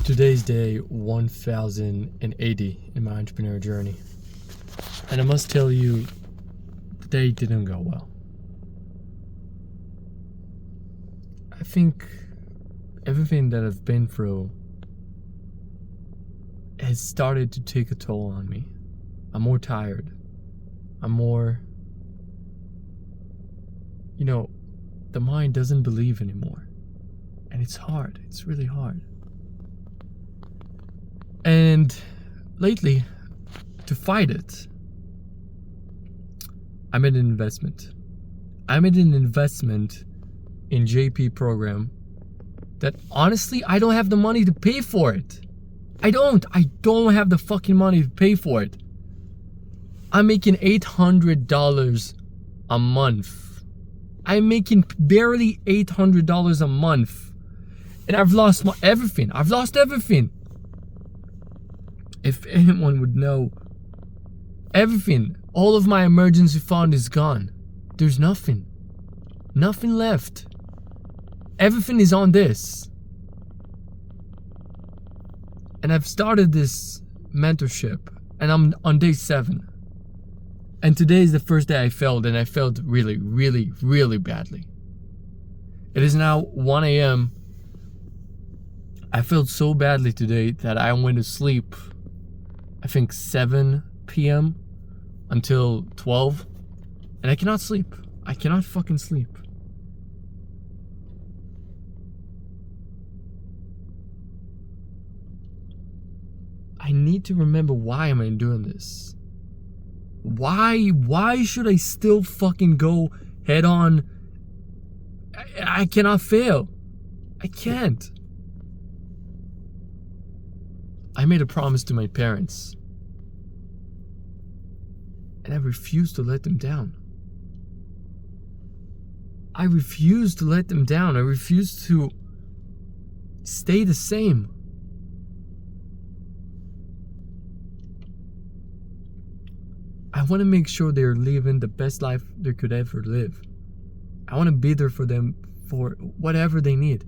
Today's day 1080 in my entrepreneur journey. And I must tell you, the day didn't go well. I think everything that I've been through has started to take a toll on me. I'm more tired. I'm more... the mind doesn't believe anymore. And it's hard. It's really hard. And lately, to fight it, I made an investment. I made an investment in JP program that honestly, I don't have the money to pay for it. I don't have the fucking money to pay for it. I'm making $800 a month. I'm making barely $800 a month. And I've lost everything. I've lost everything. If anyone would know, everything, all of my emergency fund is gone. There's nothing. Nothing left. Everything is on this. And I've started this mentorship, and I'm on day 7. And today is the first day I failed, and I failed really, really, really badly. It is now 1 a.m. I failed so badly today that I went to sleep, I think 7 p.m. until 12, and I cannot sleep. I cannot fucking sleep. I need to remember, why am I doing this? Why should I still fucking go head on? I cannot fail. I can't. I made a promise to my parents, and I refuse to let them down. I refuse to let them down. I refuse to stay the same. I want to make sure they're living the best life they could ever live. I want to be there for them for whatever they need.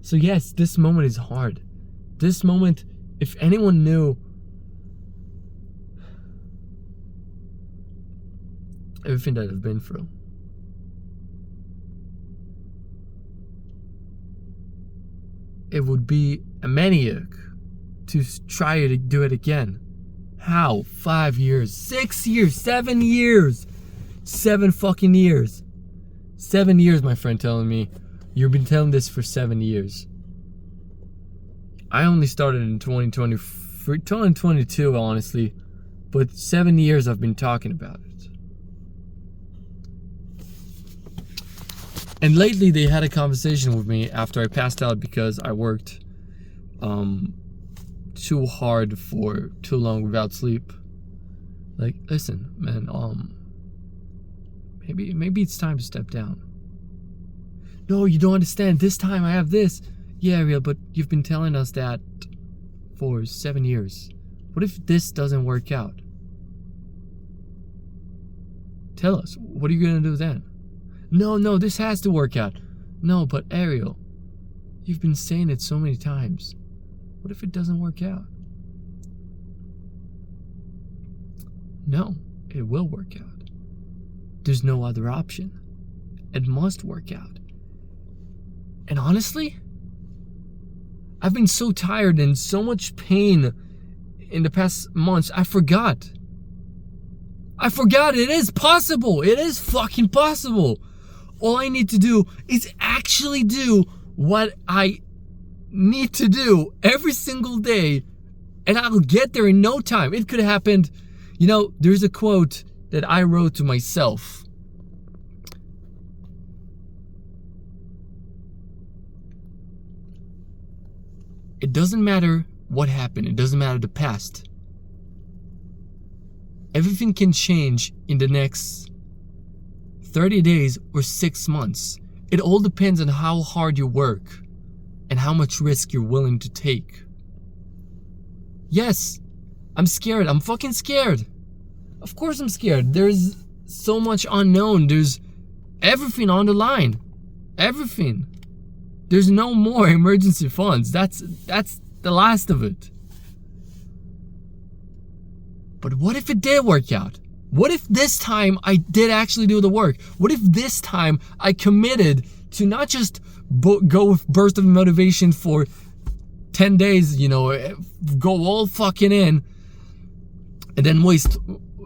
So yes, this moment is hard. This moment, if anyone knew everything that I've been through, it would be a maniac to try to do it again. How? 5 years, 6 years, 7 years, 7 fucking years. 7 years, my friend telling me, you've been telling this for 7 years. I only started in 2022, honestly, but 7 years I've been talking about it. And lately they had a conversation with me after I passed out because I worked too hard for too long without sleep. Like, listen, man, maybe it's time to step down. No, you don't understand. This time I have this. Yeah, Ariel, but you've been telling us that for 7 years. What if this doesn't work out? Tell us, what are you gonna do then? No, this has to work out. No, but Ariel, you've been saying it so many times. What if it doesn't work out? No, it will work out. There's no other option. It must work out. And honestly, I've been so tired and so much pain in the past months, I forgot. It is possible. It is fucking possible. All I need to do is actually do what I need to do every single day, and I'll get there in no time. It could have happened. There's a quote that I wrote to myself. It doesn't matter what happened. It doesn't matter the past. Everything can change in the next 30 days or 6 months. It all depends on how hard you work and how much risk you're willing to take. Yes, I'm scared. I'm fucking scared. Of course I'm scared. There's so much unknown. There's everything on the line. Everything. There's no more emergency funds. That's the last of it. But what if it did work out? What if this time I did actually do the work? What if this time I committed to not just go with burst of motivation for 10 days, go all fucking in, and then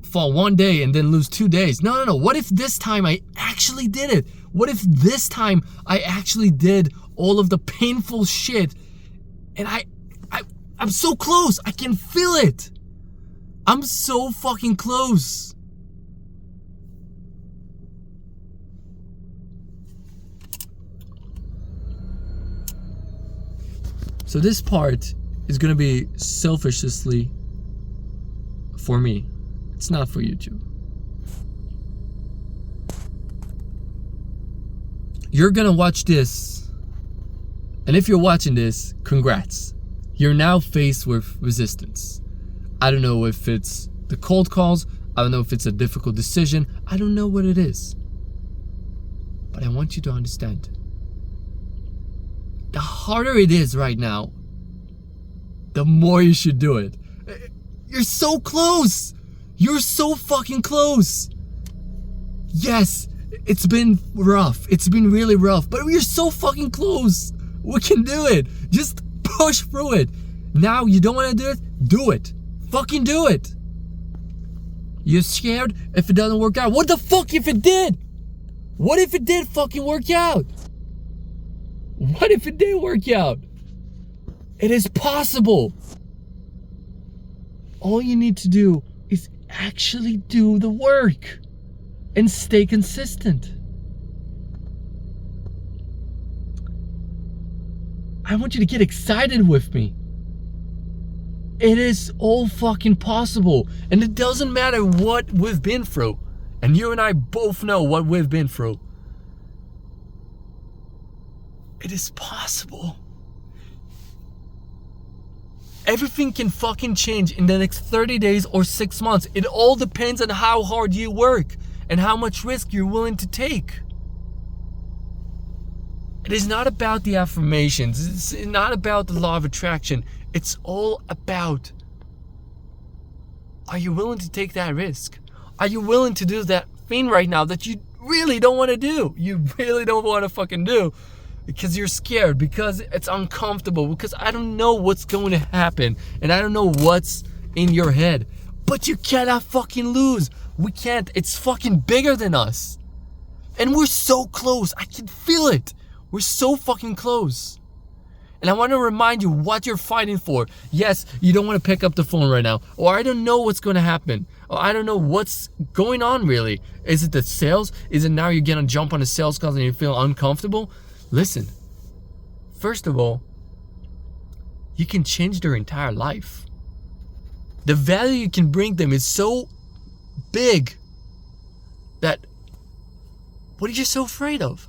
fall one day and then lose 2 days. No. What if this time I actually did it? What if this time I actually did all of the painful shit and I'm so close. I can feel it. I'm so fucking close. So this part is gonna be selfishly for me. It's not for YouTube. You're gonna watch this, and if you're watching this, congrats. You're now faced with resistance. I don't know if it's the cold calls, I don't know if it's a difficult decision, I don't know what it is. But I want you to understand. The harder it is right now, the more you should do it. You're so close! You're so fucking close! Yes, it's been rough. It's been really rough, but we're so fucking close. We can do it. Just push through it. Now you don't want to do it? Do it. Fucking do it. You're scared if it doesn't work out. What the fuck if it did? What if it did fucking work out? What if it did work out? It is possible. All you need to do is actually do the work and stay consistent. I want you to get excited with me. It is all fucking possible. And it doesn't matter what we've been through. And you and I both know what we've been through. It is possible. Everything can fucking change in the next 30 days or 6 months. It all depends on how hard you work and how much risk you're willing to take. It is not about the affirmations. It's not about the law of attraction. It's all about, are you willing to take that risk? Are you willing to do that thing right now that you really don't want to do? You really don't want to fucking do. Because you're scared, because it's uncomfortable, because I don't know what's going to happen, and I don't know what's in your head. But you cannot fucking lose. We can't. It's fucking bigger than us. And we're so close. I can feel it. We're so fucking close. And I want to remind you what you're fighting for. Yes, you don't want to pick up the phone right now. Or I don't know what's going to happen. Or I don't know what's going on really. Is it the sales? Is it now you're going to jump on a sales call and you feel uncomfortable? Listen, first of all, you can change their entire life. The value you can bring them is so big that, what are you so afraid of?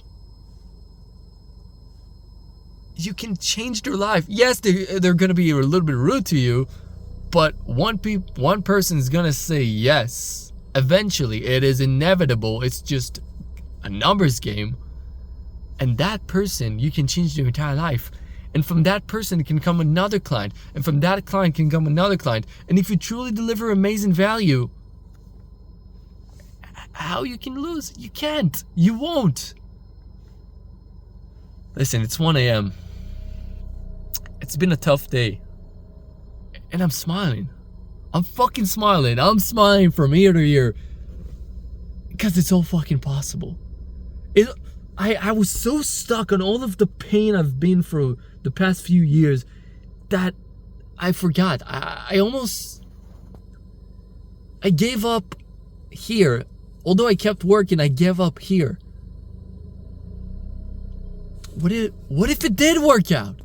You can change their life. Yes, they're going to be a little bit rude to you, but one person is going to say yes. Eventually, it is inevitable. It's just a numbers game. And that person, you can change their entire life. And from that person can come another client. And from that client can come another client. And if you truly deliver amazing value, how you can lose? You can't. You won't. Listen, it's 1 a.m. It's been a tough day. And I'm smiling. I'm fucking smiling. I'm smiling from ear to ear. Because it's all fucking possible. I was so stuck on all of the pain I've been through the past few years that I forgot. I gave up here. Although I kept working, I gave up here. What if it did work out?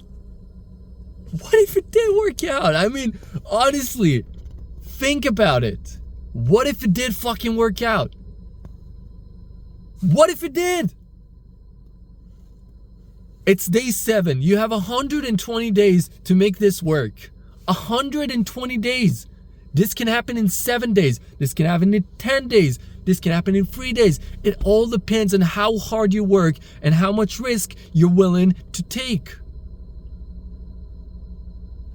What if it did work out? I mean, honestly, think about it. What if it did fucking work out? What if it did? It's day 7. You have 120 days to make this work. 120 days. This can happen in 7 days. This can happen in 10 days. This can happen in 3 days. It all depends on how hard you work and how much risk you're willing to take.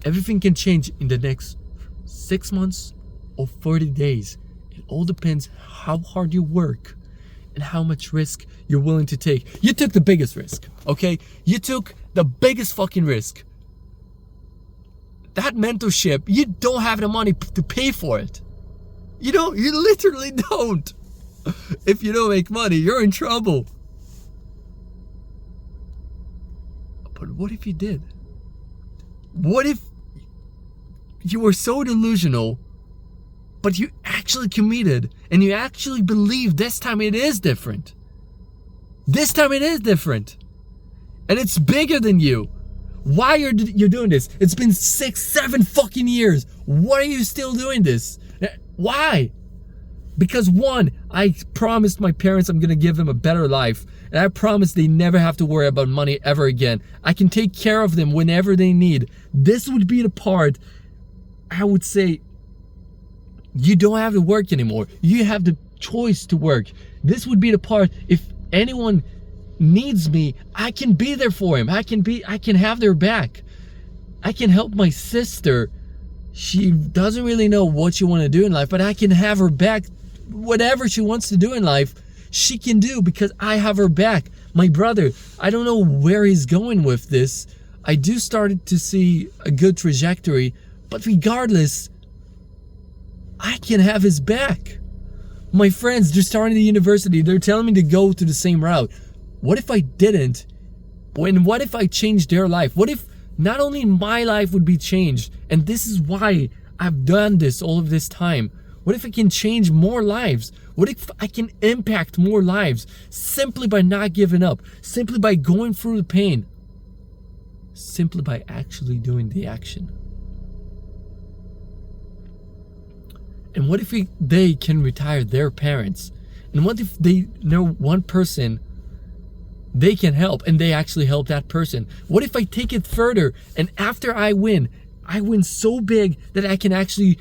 Everything can change in the next 6 months or 30 days. It all depends how hard you work and how much risk you're willing to take. You took the biggest risk, okay? You took the biggest fucking risk. That mentorship, you don't have the money to pay for it. You literally don't. If you don't make money, you're in trouble. But what if you did? What if you were so delusional, but you actually committed and you actually believe this time it is different? This time it is different. And it's bigger than you. Why are you doing this? It's been 6-7 fucking years. Why are you still doing this? Why? Because one, I promised my parents I'm gonna give them a better life. And I promised they never have to worry about money ever again. I can take care of them whenever they need. This would be the part, I would say, you don't have to work anymore. You have the choice to work. This would be the part, if anyone needs me, I can be there for him. I can have their back. I can help my sister. She doesn't really know what she wants to do in life, but I can have her back. Whatever she wants to do in life, she can do because I have her back. My brother, I don't know where he's going with this. I do started to see a good trajectory, but regardless, I can have his back. My friends, they're starting the university. They're telling me to go to the same route. What if I didn't? What if I changed their life? What if not only my life would be changed, and this is why I've done this all of this time. What if I can change more lives? What if I can impact more lives simply by not giving up, simply by going through the pain, simply by actually doing the action? And what if they can retire their parents? And what if they know one person they can help and they actually help that person? What if I take it further and after I win so big that I can actually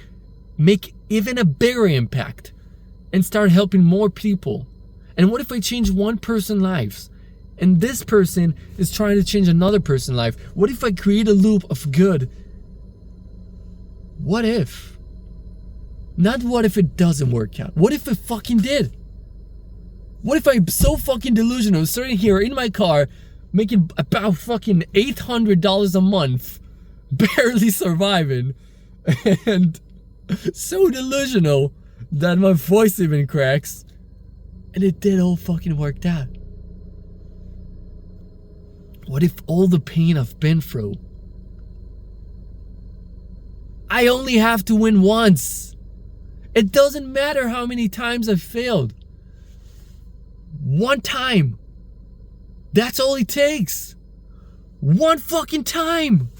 make even a bigger impact and start helping more people? And what if I change one person's lives and this person is trying to change another person's life? What if I create a loop of good? What if? Not what if it doesn't work out. What if it fucking did? What if I'm so fucking delusional, sitting here in my car, making about fucking $800 a month, barely surviving, and so delusional that my voice even cracks, and it did all fucking worked out? What if all the pain I've been through, I only have to win once? It doesn't matter how many times I've failed. One time. That's all it takes. One fucking time.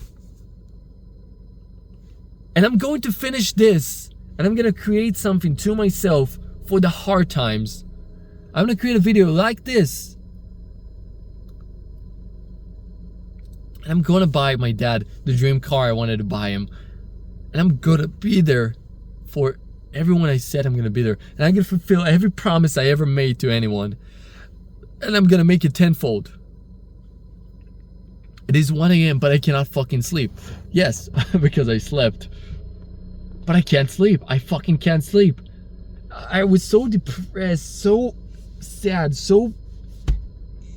And I'm going to finish this. And I'm going to create something to myself for the hard times. I'm going to create a video like this. And I'm going to buy my dad the dream car I wanted to buy him. And I'm going to be there for everyone I said I'm going to be there. And I'm going to fulfill every promise I ever made to anyone. And I'm going to make it tenfold. It is 1 a.m. but I cannot fucking sleep. Yes, because I slept. But I can't sleep. I fucking can't sleep. I was so depressed, so sad, so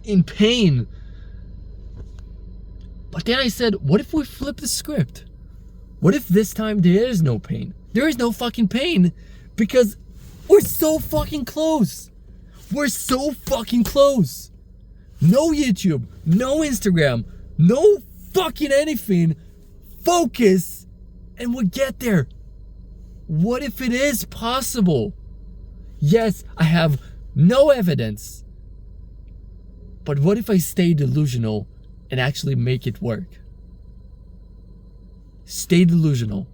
in pain. But then I said, what if we flip the script? What if this time there is no pain? There is no fucking pain because we're so fucking close. We're so fucking close. No YouTube, no Instagram, no fucking anything. Focus and we'll get there. What if it is possible? Yes, I have no evidence. But what if I stay delusional and actually make it work? Stay delusional.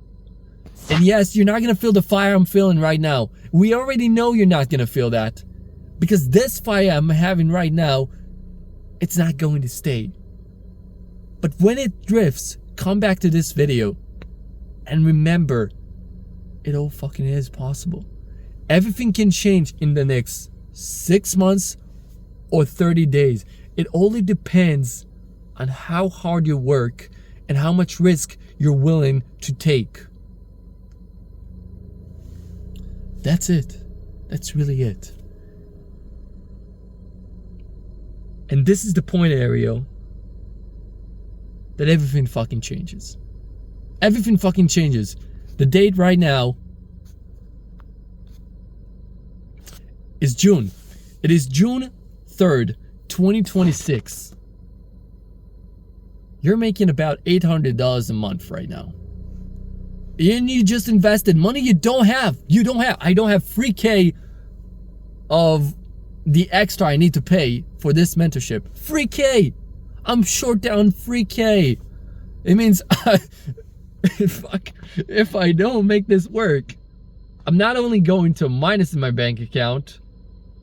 And yes, you're not going to feel the fire I'm feeling right now. We already know you're not going to feel that. Because this fire I'm having right now, it's not going to stay. But when it drifts, come back to this video. And remember, it all fucking is possible. Everything can change in the next 6 months or 30 days. It only depends on how hard you work and how much risk you're willing to take. That's it. That's really it. And this is the point, Ariel, that everything fucking changes. Everything fucking changes. The date right now is June. It is June 3rd, 2026. You're making about $800 a month right now. And you just invested money you don't have. I don't have $3,000 of the extra I need to pay for this mentorship. $3,000. I'm short down $3,000. It means if I don't make this work, I'm not only going to minus in my bank account,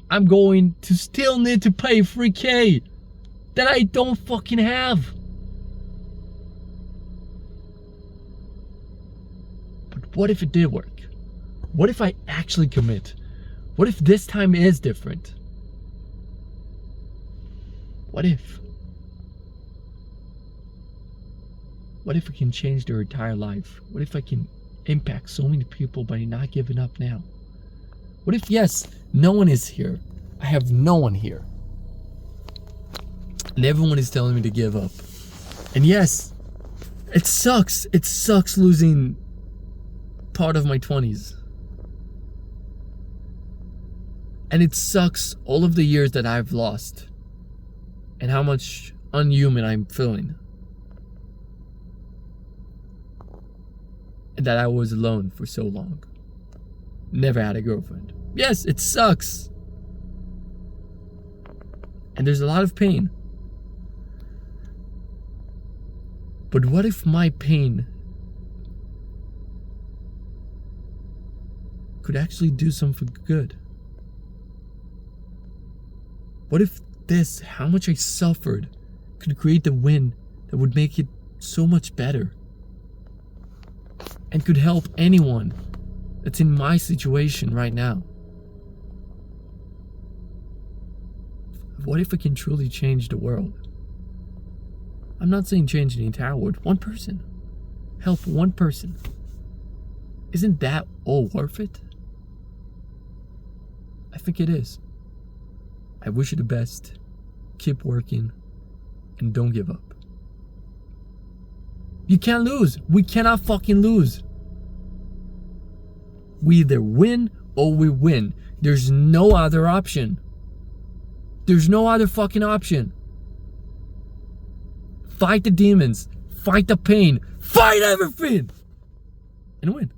I'm going to still need to pay $3,000 that I don't fucking have. But what if it did work? What if I actually commit? What if this time is different? What if? What if I can change their entire life? What if I can impact so many people by not giving up now? What if, yes, no one is here. I have no one here. And everyone is telling me to give up. And yes, it sucks. It sucks losing part of my 20s. And it sucks all of the years that I've lost. And how much unhuman I'm feeling. And that I was alone for so long. Never had a girlfriend. Yes, it sucks. And there's a lot of pain. But what if my pain could actually do something good? What if this, how much I suffered, could create the win that would make it so much better? And could help anyone that's in my situation right now? What if I can truly change the world? I'm not saying change the entire world. One person. Help one person. Isn't that all worth it? I think it is. I wish you the best. Keep working. And don't give up. You can't lose. We cannot fucking lose. We either win or we win. There's no other option. There's no other fucking option. Fight the demons. Fight the pain. Fight everything. And win.